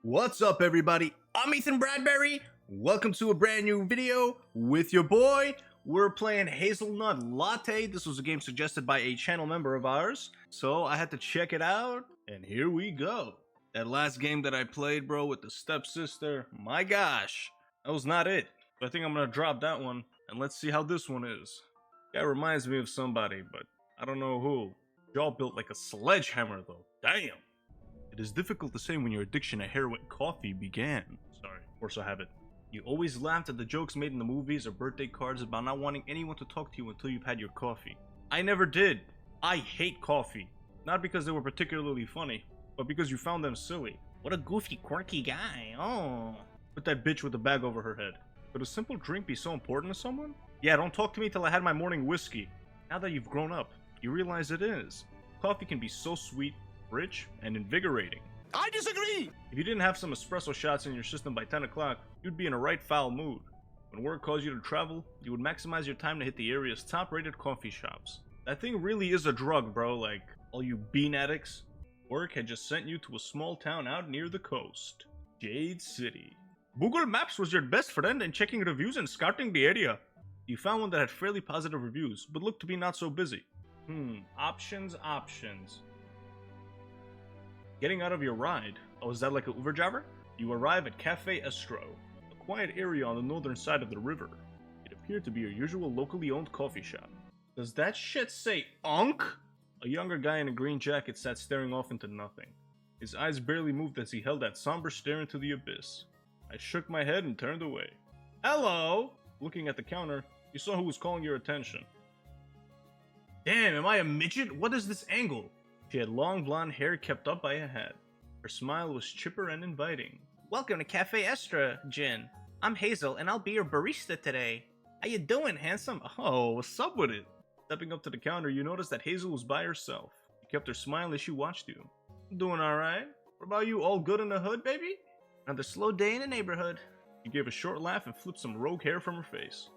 What's up, everybody? I'm Ethan Bradbury. Welcome to a brand new video with your boy. We're playing Hazelnut Latte. This was a game suggested by a channel member of ours, so I had to check it out, and here we go. That last game that I played, bro, with the stepsister, my gosh, that was not it. So I think I'm gonna drop that one, and let's see how this one is. Guy reminds me of somebody, but I don't know who. Jaw built like a sledgehammer, though. Damn. It is difficult to say when your addiction to heroin coffee began. Sorry, of course I have it. You always laughed at the jokes made in the movies or birthday cards about not wanting anyone to talk to you until you've had your coffee. I never did. I hate coffee. Not because they were particularly funny, but because you found them silly. What a goofy, quirky guy. Oh. Put that bitch with a bag over her head. Could a simple drink be so important to someone? Yeah, don't talk to me till I had my morning whiskey. Now that you've grown up, you realize it is. Coffee can be so sweet, rich, and invigorating. I disagree! If you didn't have some espresso shots in your system by 10 o'clock, you'd be in a right foul mood. When work calls you to travel, you would maximize your time to hit the area's top-rated coffee shops. That thing really is a drug, bro, like, all you bean addicts. Work had just sent you to a small town out near the coast. Jade City. Google Maps was your best friend in checking reviews and scouting the area. You found one that had fairly positive reviews, but looked to be not so busy. Options. Getting out of your ride. Oh, is that like an Uber driver? You arrive at Cafe Estro, a quiet area on the northern side of the river. It appeared to be your usual locally owned coffee shop. Does that shit say Unk? A younger guy in a green jacket sat staring off into nothing. His eyes barely moved as he held that somber stare into the abyss. I shook my head and turned away. Hello! Looking at the counter, you saw who was calling your attention. Damn, am I a midget? What is this angle? She had long blonde hair kept up by a hat. Her smile was chipper and inviting. Welcome to Cafe Estra, Jin. I'm Hazel, and I'll be your barista today. How you doing, handsome? Oh, what's up with it? Stepping up to the counter, you noticed that Hazel was by herself. She kept her smile as she watched you. I'm doing alright. What about you, all good in the hood, baby? Another slow day in the neighborhood. She gave a short laugh and flipped some rogue hair from her face.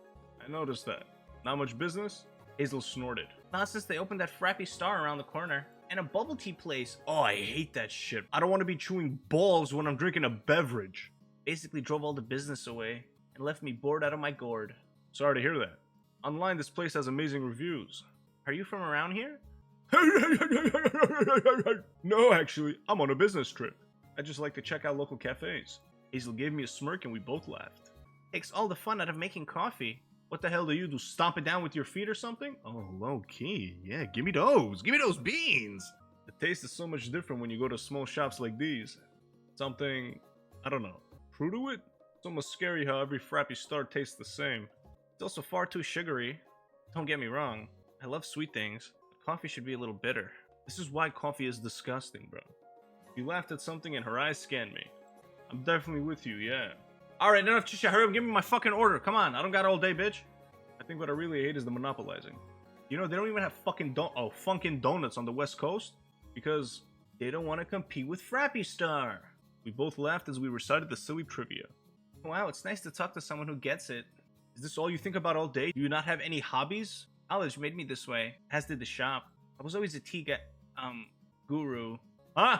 I noticed that. Not much business? Hazel snorted. Not since they opened that frappy star around the corner. And a bubble tea place. Oh, I hate that shit. I don't want to be chewing balls when I'm drinking a beverage. Basically drove all the business away and left me bored out of my gourd. Sorry to hear that. Online, this place has amazing reviews. Are you from around here? No, actually, I'm on a business trip. I just like to check out local cafes. Hazel gave me a smirk and we both laughed. Takes all the fun out of making coffee. What the hell do you do? Stomp it down with your feet or something? Oh, low key. Yeah, give me those. Give me those beans. The taste is so much different when you go to small shops like these. Something, I don't know, true to it? It's almost scary how every frappy star tastes the same. It's also far too sugary. Don't get me wrong. I love sweet things, but coffee should be a little bitter. This is why coffee is disgusting, bro. You laughed at something and her eyes scanned me. I'm definitely with you, yeah. Alright, enough shit. Hurry up, give me my fucking order. Come on, I don't got all day, bitch. I think what I really hate is the monopolizing. You know, they don't even have fucking Funkin' Donuts on the West Coast because they don't want to compete with Frappy Star. We both laughed as we recited the silly trivia. Wow, it's nice to talk to someone who gets it. Is this all you think about all day? Do you not have any hobbies? College made me this way, as did the shop. I was always a tea guru. Huh?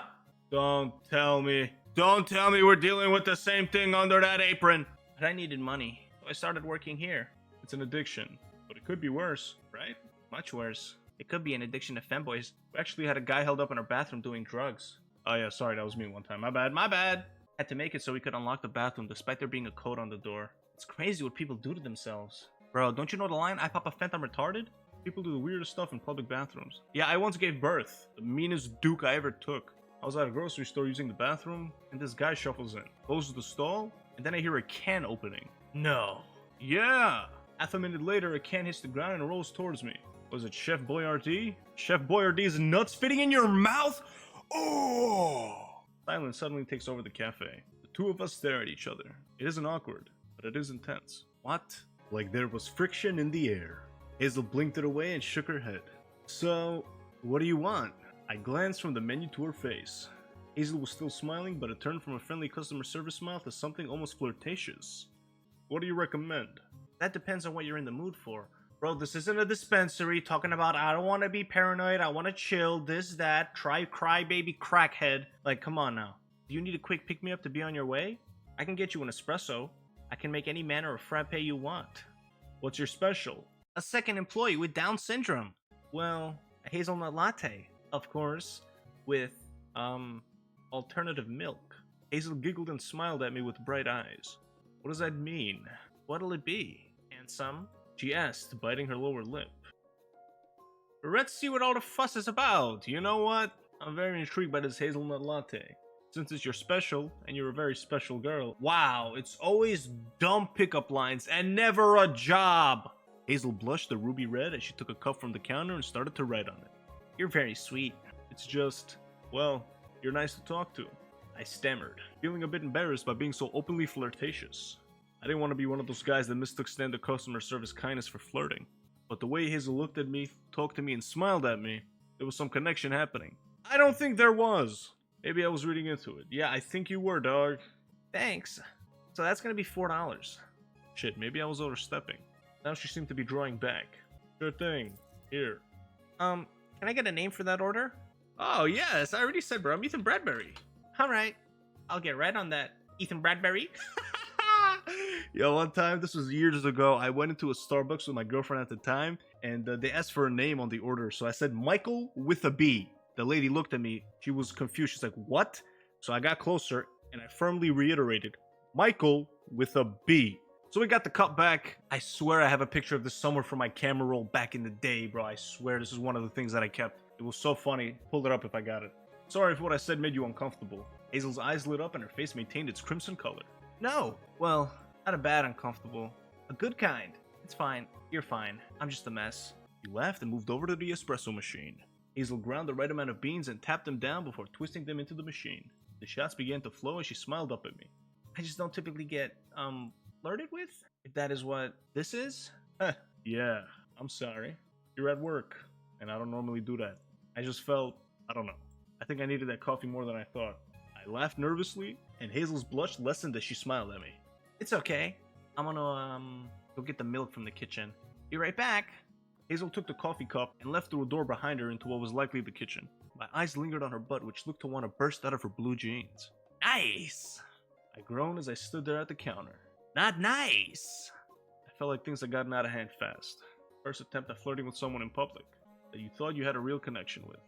Don't tell me. Don't tell me we're dealing with the same thing under that apron. But I needed money, so I started working here. It's an addiction, but it could be worse, right? Much worse. It could be an addiction to femboys. We actually had a guy held up in our bathroom doing drugs. Oh yeah, sorry, that was me one time. My bad. Had to make it so we could unlock the bathroom despite there being a code on the door. It's crazy what people do to themselves. Bro, don't you know the line, I pop a fent, I'm retarded? People do the weirdest stuff in public bathrooms. Yeah, I once gave birth. The meanest duke I ever took. I was at a grocery store using the bathroom, and this guy shuffles in, closes the stall, and then I hear a can opening. No. Yeah. Half a minute later, a can hits the ground and rolls towards me. Was it Chef Boyardee? Chef Boyardee's nuts fitting in your mouth? Oh! Silence suddenly takes over the cafe. The two of us stare at each other. It isn't awkward, but it is intense. What? Like there was friction in the air. Hazel blinked it away and shook her head. So, what do you want? I glanced from the menu to her face. Hazel was still smiling, but it turned from a friendly customer service smile to something almost flirtatious. What do you recommend? That depends on what you're in the mood for. Bro, this isn't a dispensary talking about I don't want to be paranoid, I want to chill, this, that, crybaby crackhead. Like, come on now. Do you need a quick pick-me-up to be on your way? I can get you an espresso. I can make any manner of frappe you want. What's your special? A second employee with Down syndrome. Well, a hazelnut latte, of course, with, alternative milk. Hazel giggled and smiled at me with bright eyes. What does that mean? What'll it be? Handsome? She asked, biting her lower lip. Let's see what all the fuss is about. You know what? I'm very intrigued by this hazelnut latte. Since it's your special, and you're a very special girl. Wow, it's always dumb pickup lines and never a job. Hazel blushed a ruby red as she took a cup from the counter and started to write on it. You're very sweet. It's just, well, you're nice to talk to. I stammered, feeling a bit embarrassed by being so openly flirtatious. I didn't want to be one of those guys that mistook standard customer service kindness for flirting. But the way Hazel looked at me, talked to me, and smiled at me, there was some connection happening. I don't think there was. Maybe I was reading into it. Yeah, I think you were, dog. Thanks. So that's gonna be $4. Shit, maybe I was overstepping. Now she seemed to be drawing back. Sure thing. Here. Can I get a name for that order? Oh, yes, I already said, bro. I'm Ethan Bradbury. Alright. I'll get right on that, Ethan Bradbury. Yo, one time, this was years ago, I went into a Starbucks with my girlfriend at the time, and they asked for a name on the order, so I said Michael with a B. The lady looked at me, she was confused, she's like, what? So I got closer, and I firmly reiterated, Michael with a B. So we got the cup back. I swear I have a picture of this somewhere from my camera roll back in the day, bro. I swear this is one of the things that I kept. It was so funny. Pull it up if I got it. Sorry if what I said made you uncomfortable. Hazel's eyes lit up and her face maintained its crimson color. No, well, not a bad uncomfortable. A good kind. It's fine. You're fine. I'm just a mess. He laughed and moved over to the espresso machine. Hazel ground the right amount of beans and tapped them down before twisting them into the machine. The shots began to flow as she smiled up at me. I just don't typically get, flirted with? If that is what this is? Yeah, I'm sorry. You're at work, and I don't normally do that. I just felt, I don't know. I think I needed that coffee more than I thought. I laughed nervously, and Hazel's blush lessened as she smiled at me. It's okay. I'm gonna, go get the milk from the kitchen. Be right back. Hazel took the coffee cup and left through a door behind her into what was likely the kitchen. My eyes lingered on her butt, which looked to want to burst out of her blue jeans. Nice! I groaned as I stood there at the counter. Not nice! I felt like things had gotten out of hand fast. First attempt at flirting with someone in public that you thought you had a real connection with,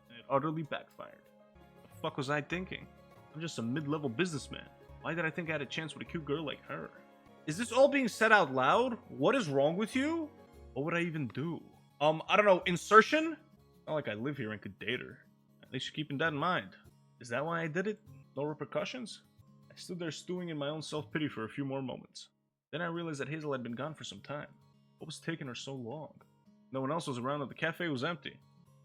and it utterly backfired. The fuck was I thinking? I'm just a mid-level businessman. Why did I think I had a chance with a cute girl like her? Is this all being said out loud? What is wrong with you? What would I even do? I don't know, insertion? Not like I live here and could date her. At least you're keeping that in mind. Is that why I did it? No repercussions? I stood there stewing in my own self-pity for a few more moments. Then I realized that Hazel had been gone for some time. What was taking her so long? No one else was around and the cafe was empty.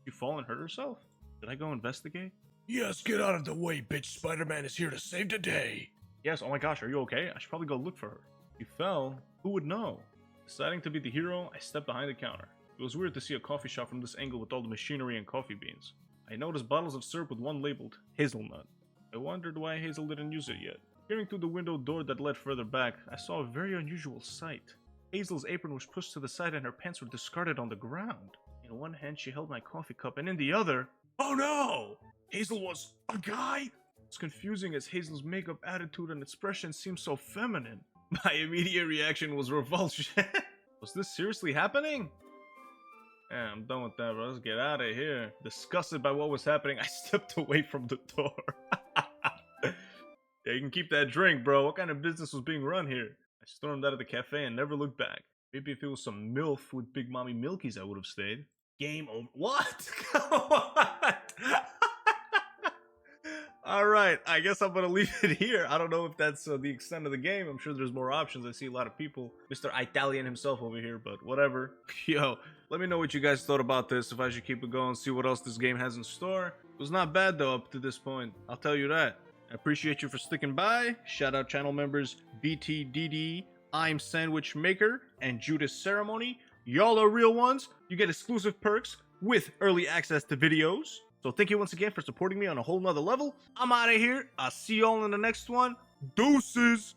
She fall and hurt herself? Did I go investigate? Yes, get out of the way, bitch. Spider-Man is here to save the day. Yes, oh my gosh, are you okay? I should probably go look for her. If you fell, who would know? Deciding to be the hero, I stepped behind the counter. It was weird to see a coffee shop from this angle with all the machinery and coffee beans. I noticed bottles of syrup with one labeled Hazelnut. I wondered why Hazel didn't use it yet. Peering through the window door that led further back, I saw a very unusual sight. Hazel's apron was pushed to the side and her pants were discarded on the ground. In one hand she held my coffee cup and in the other... Oh no! Hazel was a guy? It's confusing as Hazel's makeup, attitude, and expression seemed so feminine. My immediate reaction was revulsion. Was this seriously happening? Yeah, I'm done with that, bro. Let's get out of here. Disgusted by what was happening, I stepped away from the door. Yeah, you can keep that drink, bro. What kind of business was being run here? I stormed out of the cafe and never looked back. Maybe if it was some MILF with Big Mommy Milkies, I would have stayed. Game over. What? What? Alright, I guess I'm gonna leave it here. I don't know if that's the extent of the game. I'm sure there's more options. I see a lot of people. Mr. Italian himself over here, but whatever. Yo, let me know what you guys thought about this. If I should keep it going, see what else this game has in store. It was not bad though up to this point. I'll tell you that. I appreciate you for sticking by. Shout out channel members BTDD, I'm Sandwich Maker, and Judas Ceremony. Y'all are real ones. You get exclusive perks with early access to videos. So thank you once again for supporting me on a whole nother level. I'm out of here. I'll see y'all in the next one. Deuces.